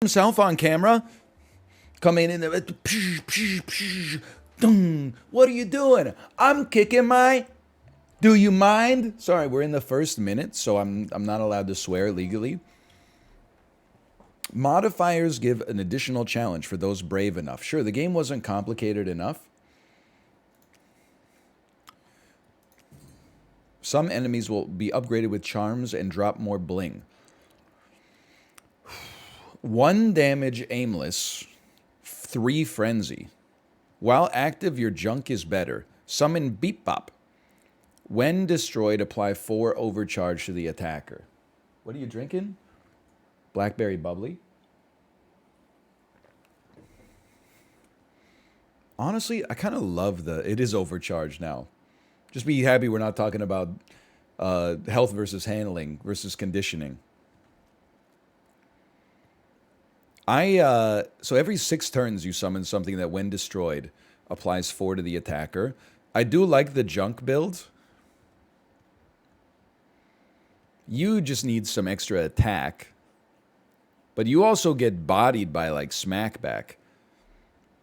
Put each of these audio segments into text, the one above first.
himself on camera, coming in there. What are you doing? I'm kicking my. Do you mind? Sorry, we're in the first minute, so I'm not allowed to swear legally. Modifiers give an additional challenge for those brave enough. Sure, the game wasn't complicated enough. Some enemies will be upgraded with charms and drop more bling. 1 damage aimless, 3 frenzy. While active, your junk is better. Summon Beep Bop. When destroyed, apply 4 overcharge to the attacker. What are you drinking? Blackberry bubbly. Honestly, I kind of love it is overcharged now. Just be happy we're not talking about health versus handling versus conditioning. So every 6 turns you summon something that when destroyed applies 4 to the attacker. I do like the junk build. You just need some extra attack. But you also get bodied by like smackback.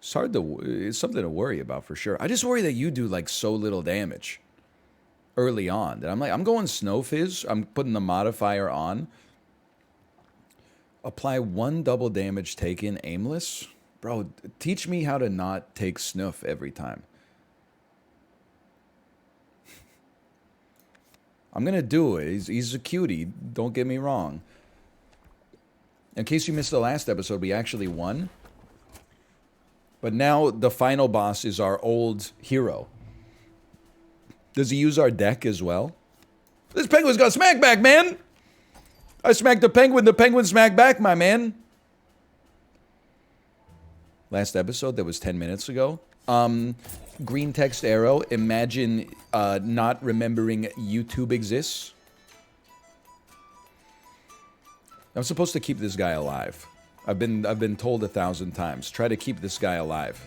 It's something to worry about for sure. I just worry that you do like so little damage early on. That I'm going Snow Fizz. I'm putting the modifier on. Apply 1 double damage taken aimless. Bro, teach me how to not take snuff every time. I'm going to do it. He's a cutie. Don't get me wrong. In case you missed the last episode, we actually won. But now the final boss is our old hero. Does he use our deck as well? This penguin's got smack back, man! I smacked the penguin smacked back, my man. Last episode, that was 10 minutes ago. Green text arrow, imagine not remembering YouTube exists. I'm supposed to keep this guy alive. I've been told 1,000 times. Try to keep this guy alive.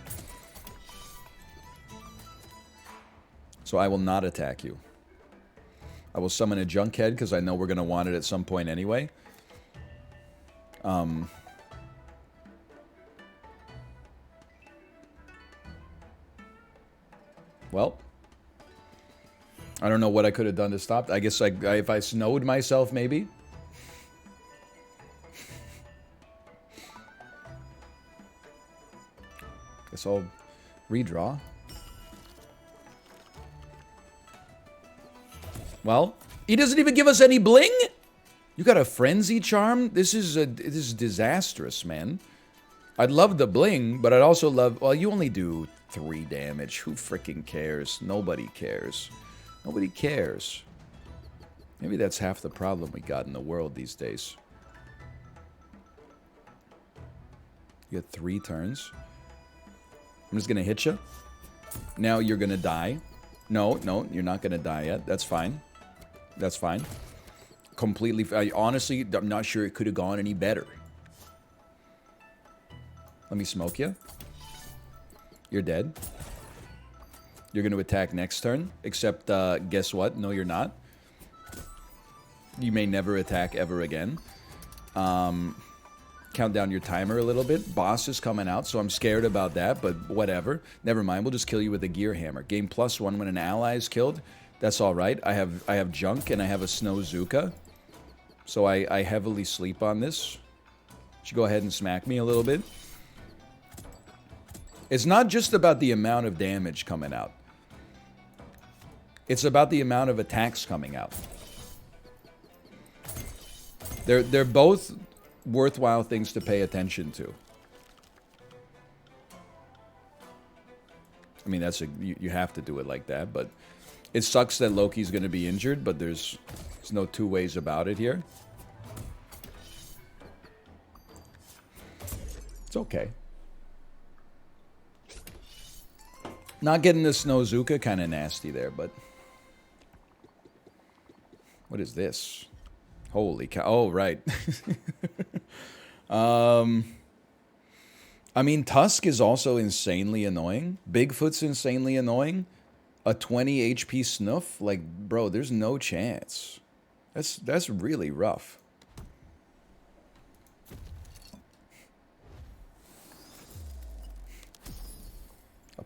So I will not attack you. I will summon a junkhead because I know we're going to want it at some point anyway. Well, I don't know what I could have done to stop. I guess if I snowed myself, maybe. Guess I'll redraw. Well, he doesn't even give us any bling? You got a frenzy charm? This is disastrous, man. I'd love the bling, but I'd also love... Well, you only do 3 damage. Who freaking cares? Nobody cares. Nobody cares. Maybe that's half the problem we got in the world these days. You got 3 turns. I'm just going to hit you. Now you're going to die. No, you're not going to die yet. That's fine. That's fine. Completely... honestly, I'm not sure it could have gone any better. Let me smoke you. You're dead. You're going to attack next turn. Except, guess what? No, you're not. You may never attack ever again. Count down your timer a little bit. Boss is coming out, so I'm scared about that, but whatever. Never mind, we'll just kill you with a gear hammer. Game +1 when an ally is killed. That's all right. I have junk and I have a Snowzuka. So I heavily sleep on this. Should go ahead and smack me a little bit. It's not just about the amount of damage coming out. It's about the amount of attacks coming out. They're both worthwhile things to pay attention to. I mean, you have to do it like that, but it sucks that Loki's going to be injured, but there's no 2 ways about it here. It's okay. Not getting the Snowzuka, kind of nasty there, but... What is this? Holy cow. Oh, right. I mean, Tusk is also insanely annoying. Bigfoot's insanely annoying. A 20 HP Snoof? Like, bro, there's no chance. That's really rough.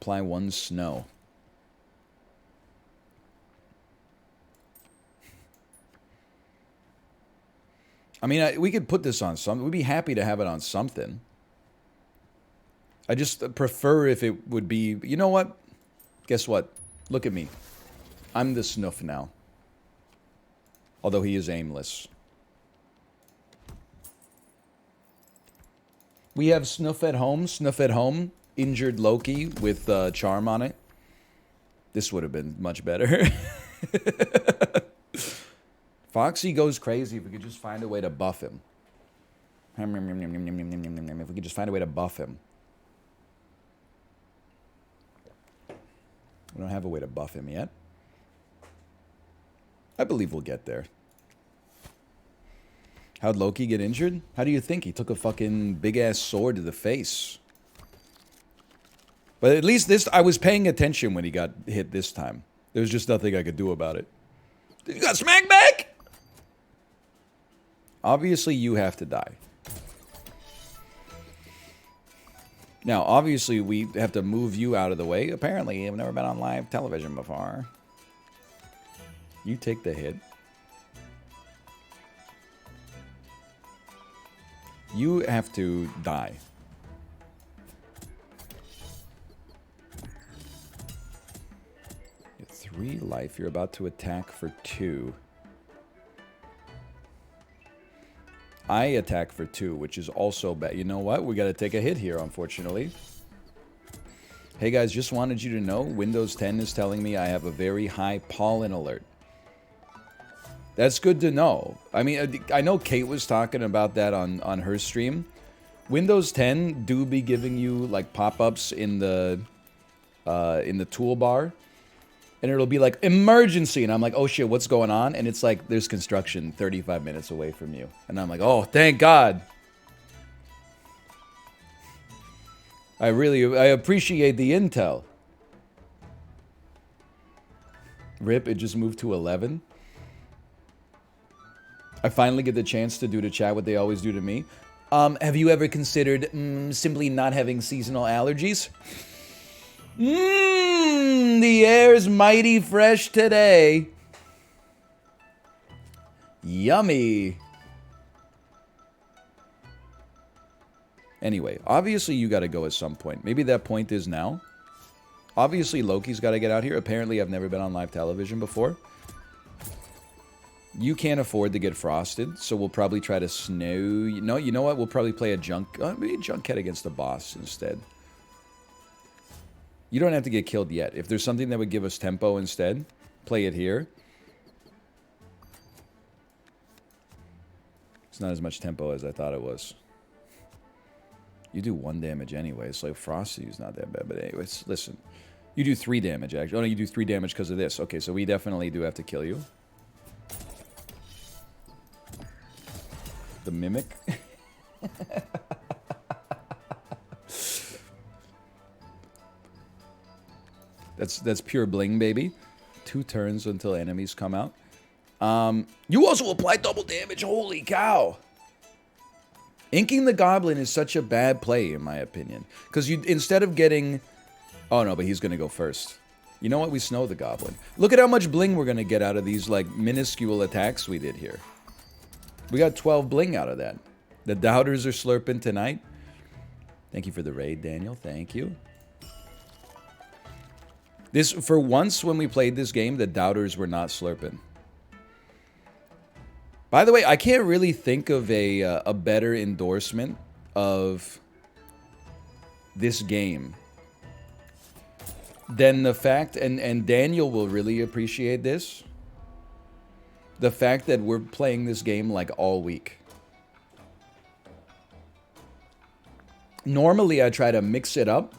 Apply 1 snow. I mean, we could put this on something. We'd be happy to have it on something. I just prefer if it would be... You know what? Guess what? Look at me. I'm the Snoof now. Although he is aimless. We have Snoof at home. Snoof at home. Injured Loki with charm on it. This would have been much better. Foxy goes crazy if we could just find a way to buff him. If we could just find a way to buff him. We don't have a way to buff him yet. I believe we'll get there. How'd Loki get injured? How do you think? He took a fucking big-ass sword to the face. But at least this... I was paying attention when he got hit this time. There was just nothing I could do about it. You got smacked back? Obviously, you have to die. Now, obviously, we have to move you out of the way. Apparently, I've never been on live television before. You take the hit. You have to die. You have 3 life. You're about to attack for 2. I attack for 2, which is also bad. You know what? We got to take a hit here, unfortunately. Hey guys, just wanted you to know, Windows 10 is telling me I have a very high pollen alert. That's good to know. I mean, I know Kate was talking about that on her stream. Windows 10 do be giving you, like, pop-ups in the toolbar. And it'll be like, emergency! And I'm like, oh shit, what's going on? And it's like, there's construction 35 minutes away from you. And I'm like, oh, thank God. I appreciate the intel. Rip, it just moved to 11. I finally get the chance to do to chat what they always do to me. Have you ever considered simply not having seasonal allergies? The air's mighty fresh today. Yummy. Anyway, obviously you gotta go at some point. Maybe that point is now. Obviously Loki's gotta get out here. Apparently I've never been on live television before. You can't afford to get frosted, so we'll probably try to snow... No, you know what? We'll probably play a maybe a Junkhead against the boss instead. You don't have to get killed yet. If there's something that would give us tempo instead, play it here. It's not as much tempo as I thought it was. You do 1 damage anyway, so like Frosty's not that bad. But anyways, listen. You do 3 damage, actually. Oh, no, you do 3 damage because of this. Okay, so we definitely do have to kill you. The Mimic. That's pure bling, baby. 2 turns until enemies come out. You also apply double damage. Holy cow. Inking the Goblin is such a bad play, in my opinion. Because you instead of getting... Oh, no, but he's going to go first. You know what? We snow the Goblin. Look at how much bling we're going to get out of these, like, minuscule attacks we did here. We got 12 bling out of that. The doubters are slurping tonight. Thank you for the raid, Daniel. Thank you. This, for once when we played this game, the doubters were not slurping. By the way, I can't really think of a better endorsement of this game than the fact, and Daniel will really appreciate this, the fact that we're playing this game like all week. Normally I try to mix it up,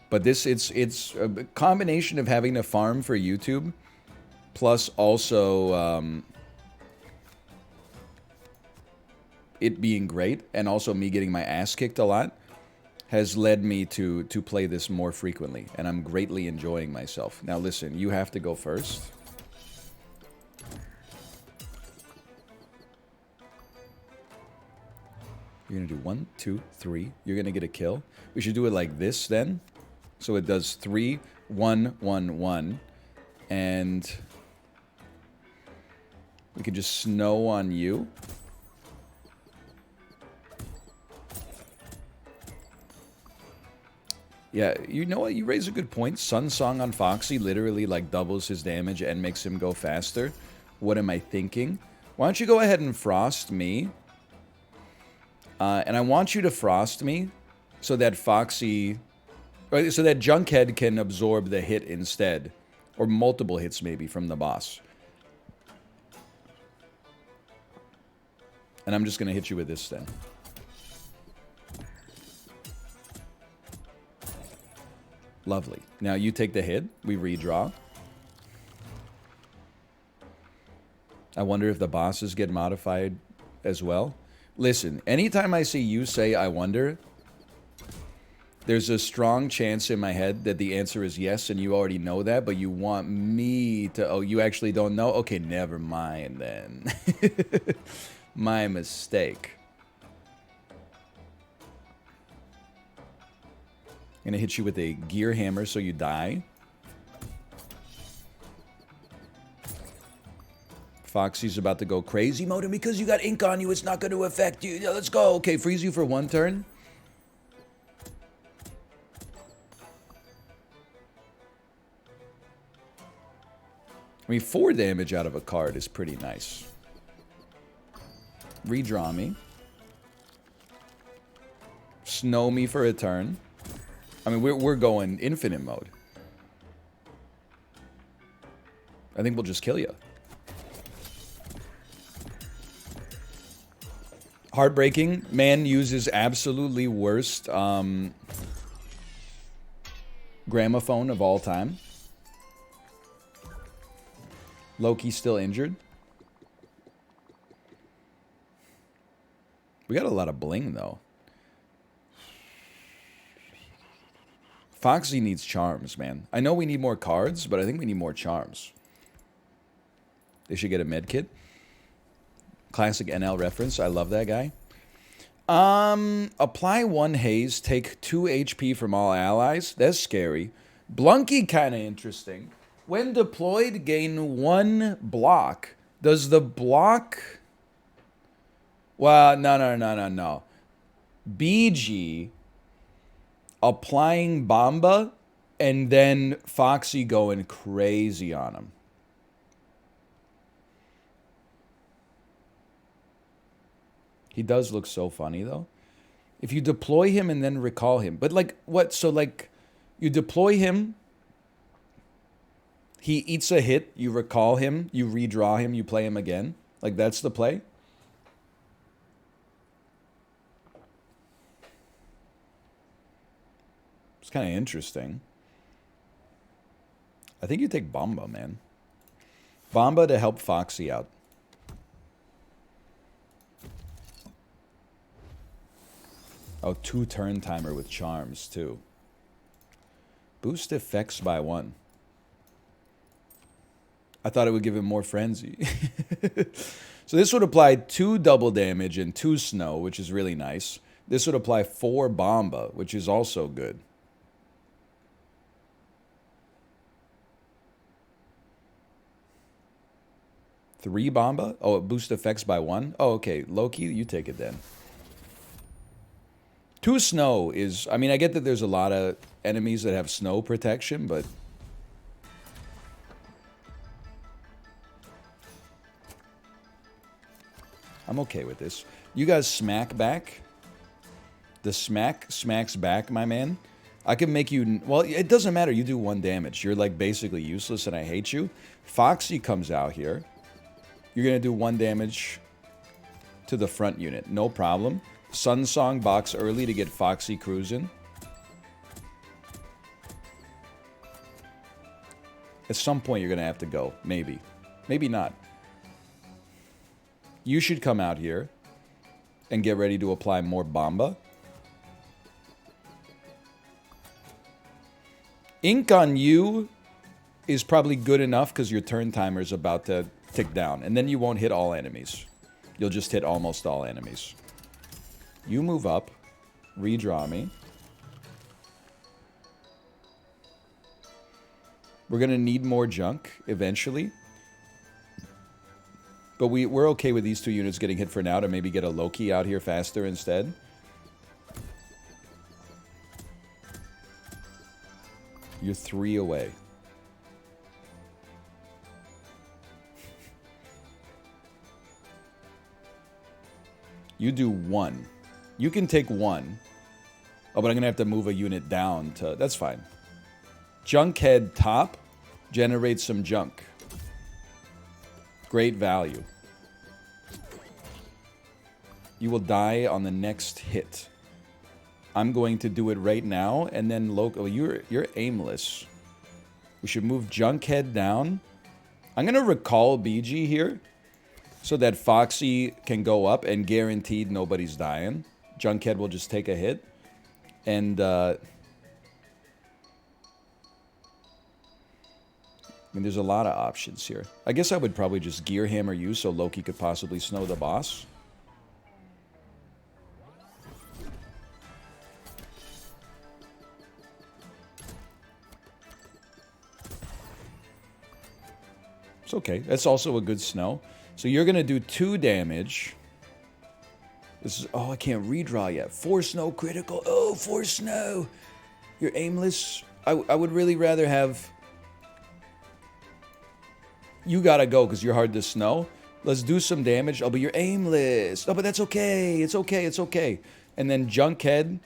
but this it's a combination of having to farm for YouTube plus also it being great and also me getting my ass kicked a lot has led me to play this more frequently, and I'm greatly enjoying myself. Now listen, you have to go first. You're going to do 1, 2, 3. You're going to get a kill. We should do it like this then. So it does 3, 1, 1, 1. And we can just snow on you. Yeah, you know what? You raise a good point. Sun Song on Foxy literally like doubles his damage and makes him go faster. What am I thinking? Why don't you go ahead and frost me? And I want you to frost me so that Foxy... so that Junkhead can absorb the hit instead. Or multiple hits maybe from the boss. And I'm just going to hit you with this then. Lovely. Now you take the hit. We redraw. I wonder if the bosses get modified as well. Listen, anytime I see you say I wonder, there's a strong chance in my head that the answer is yes, and you already know that, but you want me to... Oh, you actually don't know? Okay, never mind then. My mistake. I'm gonna hit you with a gear hammer so you die. Foxy's about to go crazy mode, and because you got ink on you, it's not going to affect you. Yeah, let's go. Okay, freeze you for 1 turn. I mean, 4 damage out of a card is pretty nice. Redraw me. Snow me for a turn. I mean, we're going infinite mode. I think we'll just kill you. Heartbreaking. Man uses absolutely worst gramophone of all time. Loki still injured. We got a lot of bling, though. Foxy needs charms, man. I know we need more cards, but I think we need more charms. They should get a med kit. Classic NL reference. I love that guy. Apply 1 haze. Take 2 HP from all allies. That's scary. Blunky kind of interesting. When deployed, gain 1 block. Does the block... Well, no. BG applying Bomba and then Foxy going crazy on him. He does look so funny, though. If you deploy him and then recall him. But, like, what? So, like, you deploy him. He eats a hit. You recall him. You redraw him. You play him again. Like, that's the play. It's kind of interesting. I think you take Bomba, man. Bomba to help Foxy out. Oh, 2 turn timer with charms, too. Boost effects by 1. I thought it would give him more frenzy. So this would apply 2 double damage and 2 snow, which is really nice. This would apply 4 Bomba, which is also good. Three Bomba? Oh, it boosts effects by 1? Oh, okay. Loki, you take it then. 2 snow is... I mean, I get that there's a lot of enemies that have snow protection, but... I'm okay with this. You guys smack back. The smack smacks back, my man. I can make you... Well, it doesn't matter. You do 1 damage. You're, like, basically useless, and I hate you. Foxy comes out here. You're going to do 1 damage to the front unit. No problem. Sun Song box early to get Foxy cruising. At some point, you're going to have to go. Maybe. Maybe not. You should come out here and get ready to apply more Bomba. Ink on you is probably good enough because your turn timer is about to tick down. And then you won't hit all enemies. You'll just hit almost all enemies. You move up. Redraw me. We're going to need more junk eventually. But we're okay with these 2 units getting hit for now to maybe get a Loki out here faster instead. You're 3 away. You do 1. You can take 1. Oh, but I'm going to have to move a unit down to... That's fine. Junkhead top generates some junk. Great value. You will die on the next hit. I'm going to do it right now, and then local. You're aimless. We should move Junkhead down. I'm gonna recall BG here, so that Foxy can go up, and guaranteed nobody's dying. Junkhead will just take a hit, and I mean, there's a lot of options here. I guess I would probably just Gear Hammer you so Loki could possibly snow the boss. It's okay. That's also a good snow. So you're going to do 2 damage. This is... Oh, I can't redraw yet. 4 snow critical. Oh, 4 snow. You're aimless. I would really rather have... You gotta go because you're hard to snow. Let's do some damage. Oh, but you're aimless. Oh, but that's okay. It's okay. It's okay. And then Junkhead...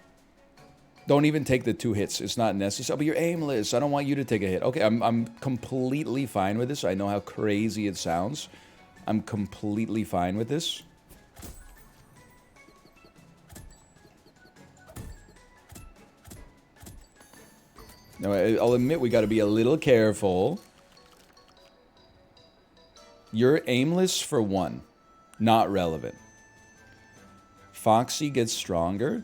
Don't even take the 2 hits. It's not necessary. Oh, but you're aimless. I don't want you to take a hit. Okay, I'm completely fine with this. I know how crazy it sounds. I'm completely fine with this. Now, I'll admit we got to be a little careful. You're aimless for 1. Not relevant. Foxy gets stronger.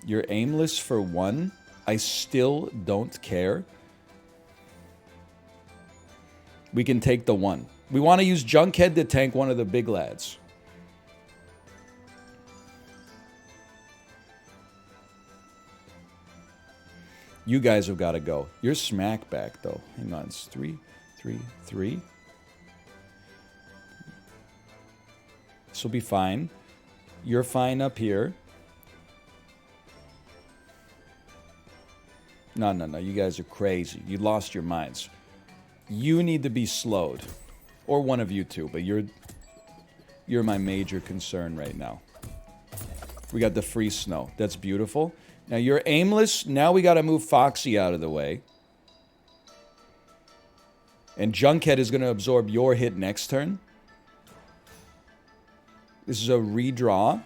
You're aimless for 1. I still don't care. We can take the 1. We want to use Junkhead to tank one of the big lads. You guys have got to go. You're smack back, though. Hang on. It's 3, 3, 3. This will be fine. You're fine up here. No, no, no. You guys are crazy. You lost your minds. You need to be slowed. Or one of you two, but you're my major concern right now. We got the free snow. That's beautiful. Now you're aimless. Now we got to move Foxy out of the way. And Junkhead is going to absorb your hit next turn. This is a redraw.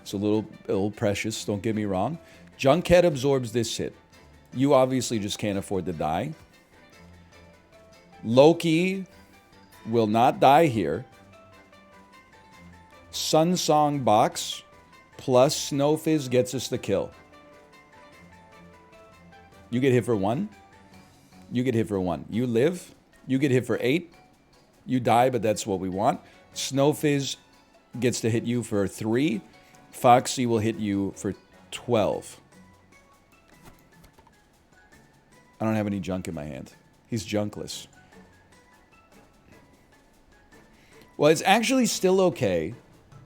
It's a little precious, don't get me wrong. Junkhead absorbs this hit. You obviously just can't afford to die. Loki will not die here. Sunsong box plus Snow Fizz gets us the kill. You get hit for 1. You get hit for 1. You live. You get hit for 8. You die, but that's what we want. Snow Fizz gets to hit you for 3. Foxy will hit you for 12. I don't have any junk in my hand. He's junkless. Well, it's actually still okay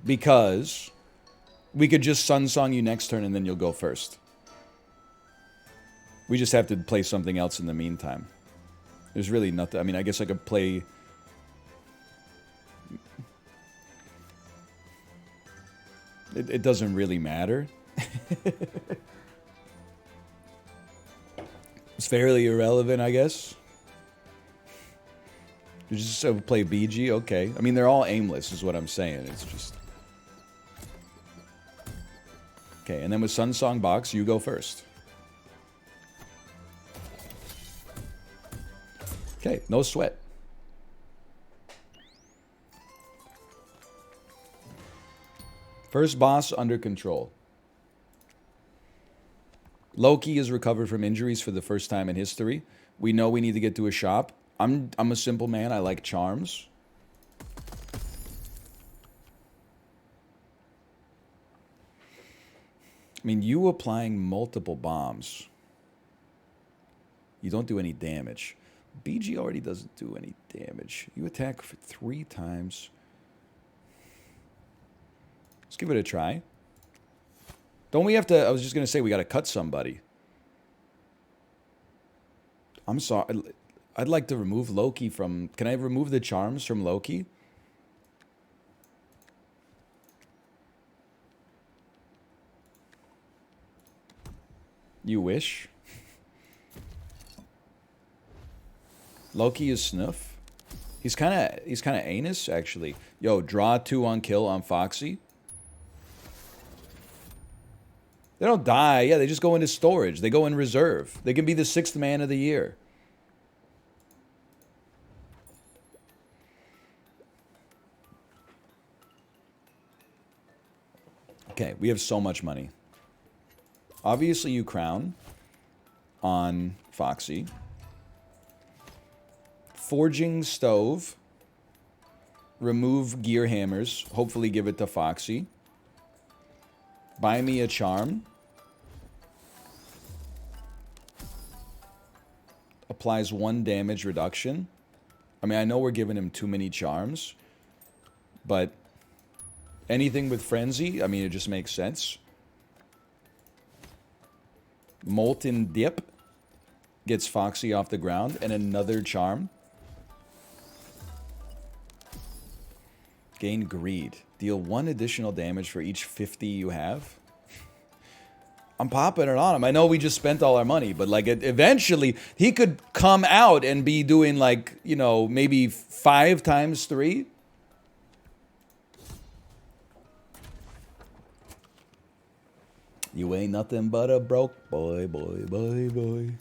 because we could just Sunsong you next turn and then you'll go first. We just have to play something else in the meantime. There's really nothing. I mean, I guess I could play... It doesn't really matter. It's fairly irrelevant, I guess. You just play BG? Okay. I mean, they're all aimless, is what I'm saying. It's just... Okay, and then with Sunsong Box, you go first. Okay, no sweat. First boss under control. Loki is recovered from injuries for the first time in history. We know we need to get to a shop. I'm a simple man. I like charms. I mean, you applying multiple bombs. You don't do any damage. BG already doesn't do any damage. You attack for 3 times. Let's give it a try. Don't we have to... I was just going to say we got to cut somebody. I'm sorry. I'd like to remove Loki from... Can I remove the charms from Loki? You wish? Loki is Snuff. He's kind of anus, actually. Yo, draw 2 on kill on Foxy. They don't die. Yeah, they just go into storage. They go in reserve. They can be the 6th man of the year. Okay, we have so much money. Obviously, you crown on Foxy. Forging stove. Remove gear hammers. Hopefully give it to Foxy. Buy me a charm. Applies 1 damage reduction. I mean, I know we're giving him too many charms. But anything with Frenzy, I mean, it just makes sense. Molten Dip gets Foxy off the ground. And another charm. Gain Greed. Deal 1 additional damage for each 50 you have. I'm popping it on him. I know we just spent all our money, but like eventually he could come out and be doing like, you know, maybe 5 times 3. You ain't nothing but a broke boy, boy, boy, boy.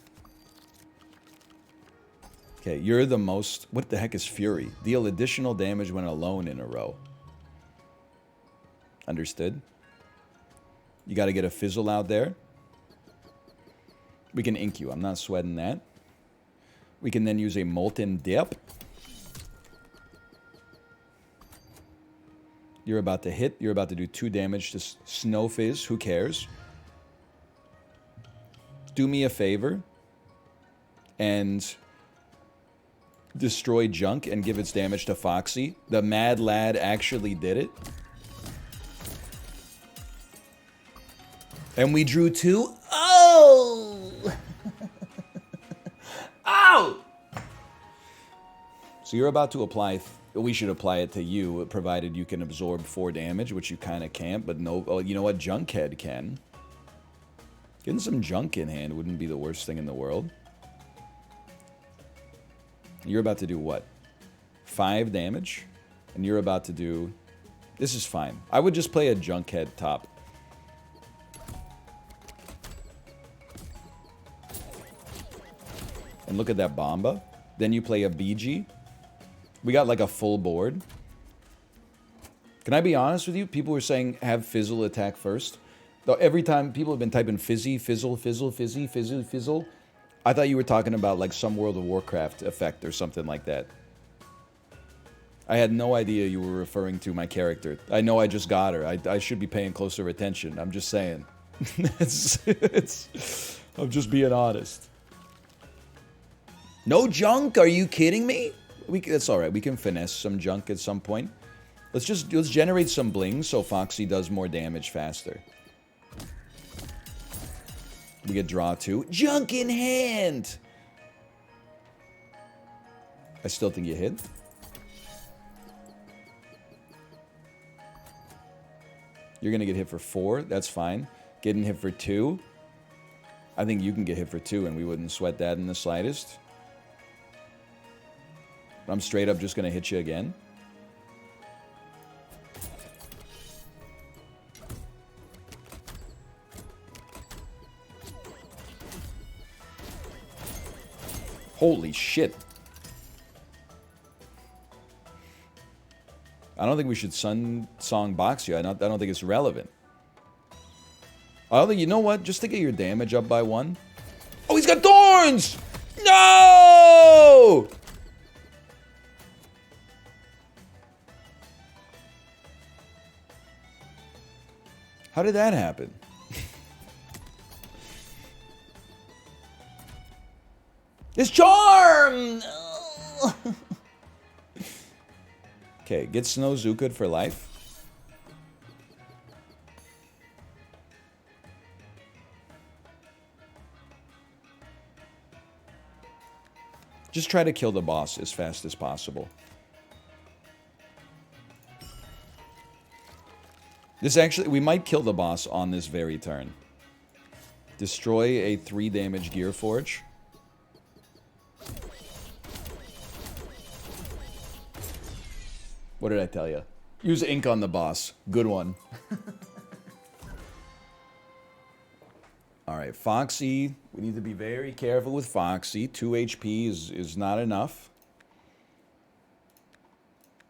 Okay, you're the most... What the heck is Fury? Deal additional damage when alone in a row. Understood. You got to get a Fizzle out there. We can ink you. I'm not sweating that. We can then use a Molten Dip. You're about to hit. You're about to do 2 damage to Snow Fizz. Who cares? Do me a favor. And... destroy junk and give its damage to Foxy. The Mad Lad actually did it. And we drew 2. Oh! Ow! So you're about to apply... we should apply it to you, provided you can absorb 4 damage, which you kind of can't, but no... Oh, you know what? Junkhead can. Getting some junk in hand wouldn't be the worst thing in the world. You're about to do what? 5 damage? And you're about to do... This is fine. I would just play a Junkhead top. And look at that Bomba. Then you play a BG. We got like a full board. Can I be honest with you? People were saying have Fizzle attack first. Though every time people have been typing Fizzy, Fizzle, Fizzle, Fizzy, Fizzle, Fizzle. I thought you were talking about like some World of Warcraft effect or something like that. I had no idea you were referring to my character. I know I just got her. I should be paying closer attention. I'm just saying. I'm just being honest. No junk? Are you kidding me? That's all right. We can finesse some junk at some point. Let's generate some blings so Foxy does more damage faster. We get draw 2. Junk in hand! I still think you hit. You're going to get hit for 4. That's fine. Getting hit for 2. I think you can get hit for 2 and we wouldn't sweat that in the slightest. I'm straight up just going to hit you again. Holy shit. I don't think we should Sun Song box you. I don't think it's relevant. Although, you know what? Just to get your damage up by 1. Oh, he's got thorns! No! How did that happen? His charm! Okay, get Snow Zukud for life. Just try to kill the boss as fast as possible. This actually, we might kill the boss on this very turn. Destroy a 3 damage Gear Forge. What did I tell you? Use ink on the boss. Good one. Alright, Foxy. We need to be very careful with Foxy. 2 HP is not enough.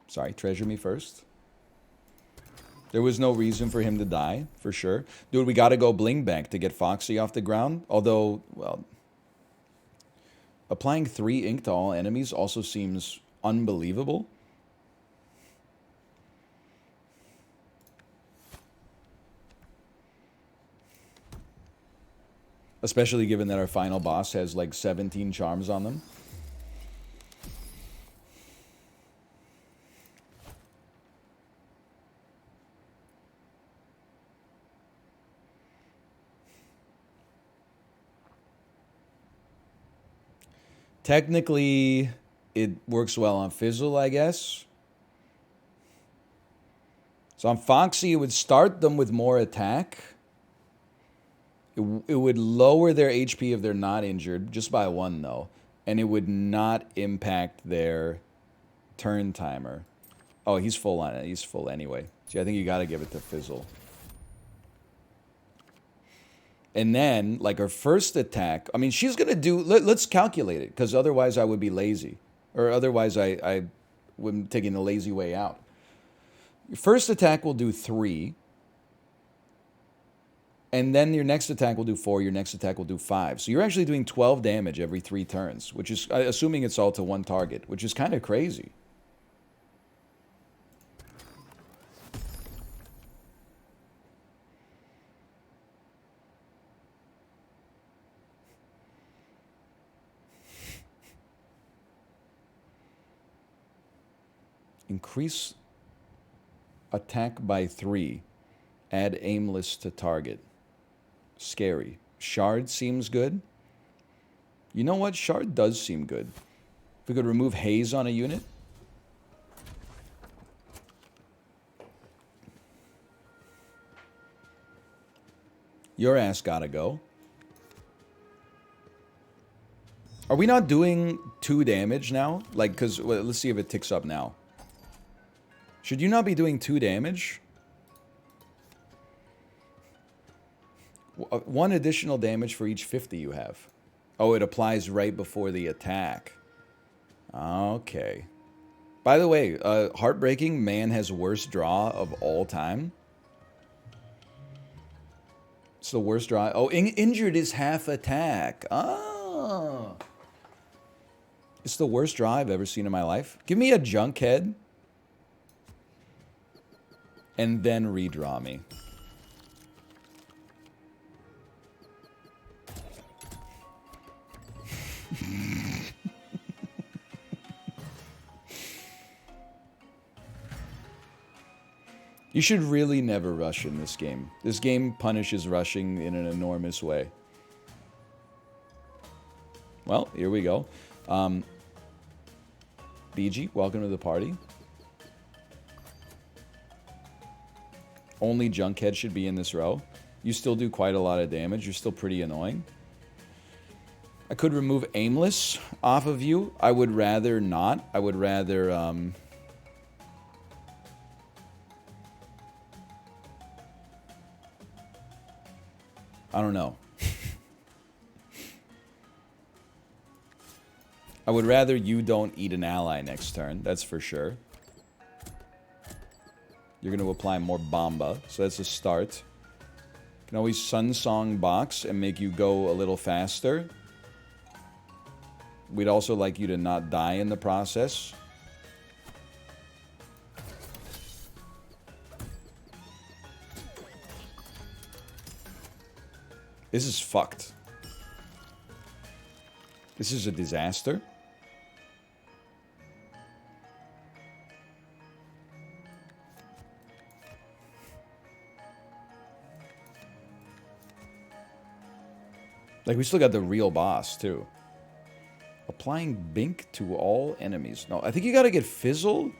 Sorry, treasure me first. There was no reason for him to die, for sure. Dude, we gotta go Bling Bank to get Foxy off the ground. Although, well... applying 3 ink to all enemies also seems unbelievable. Especially given that our final boss has like 17 charms on them. Technically, it works well on Fizzle, I guess. So on Foxy, it would start them with more attack. It would lower their HP if they're not injured, just by 1 though. And it would not impact their turn timer. Oh, he's full on it. He's full anyway. See, I think you gotta give it to Fizzle. And then, like, her first attack... I mean, she's gonna do... Let's calculate it, because otherwise I would be lazy. Or otherwise I would be taking the lazy way out. Your first attack will do 3... and then your next attack will do 4, your next attack will do 5. So you're actually doing 12 damage every 3 turns, which is, assuming it's all to 1 target, which is kind of crazy. Increase attack by 3. Add aimless to target. Scary. Shard seems good. You know what? Shard does seem good. If we could remove haze on a unit. Your ass gotta go. Are we not doing 2 damage now? Like, because, well, let's see if it ticks up now. Should you not be doing 2 damage? 1 additional damage for each 50 you have. Oh, it applies right before the attack. Okay. By the way, heartbreaking, man has worst draw of all time. It's the worst draw. Oh, injured is half attack. Oh. It's the worst draw I've ever seen in my life. Give me a junk head. And then redraw me. You should really never rush in this game. This game punishes rushing in an enormous way. Well, here we go. BG, welcome to the party. Only Junkhead should be in this row. You still do quite a lot of damage. You're still pretty annoying. I could remove Aimless off of you. I would rather not. I would rather... I don't know. I would rather you don't eat an ally next turn. That's for sure. You're going to apply more Bomba. So that's a start. Can always Sun Song box and make you go a little faster. We'd also like you to not die in the process. This is fucked. This is a disaster. Like, we still got the real boss, too. Applying Bink to all enemies. No, I think you gotta get Fizzle.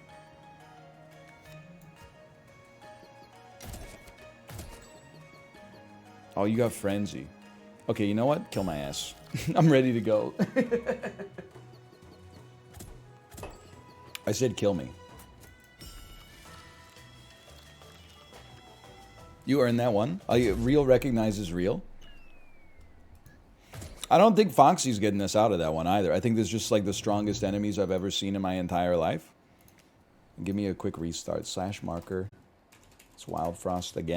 Oh, you got Frenzy. Okay, you know what? Kill my ass. I'm ready to go. I said kill me. You earned that one. Real recognizes real. I don't think Foxy's getting us out of that one either. I think this is just like the strongest enemies I've ever seen in my entire life. Give me a quick restart. Slash marker. It's Wildfrost again.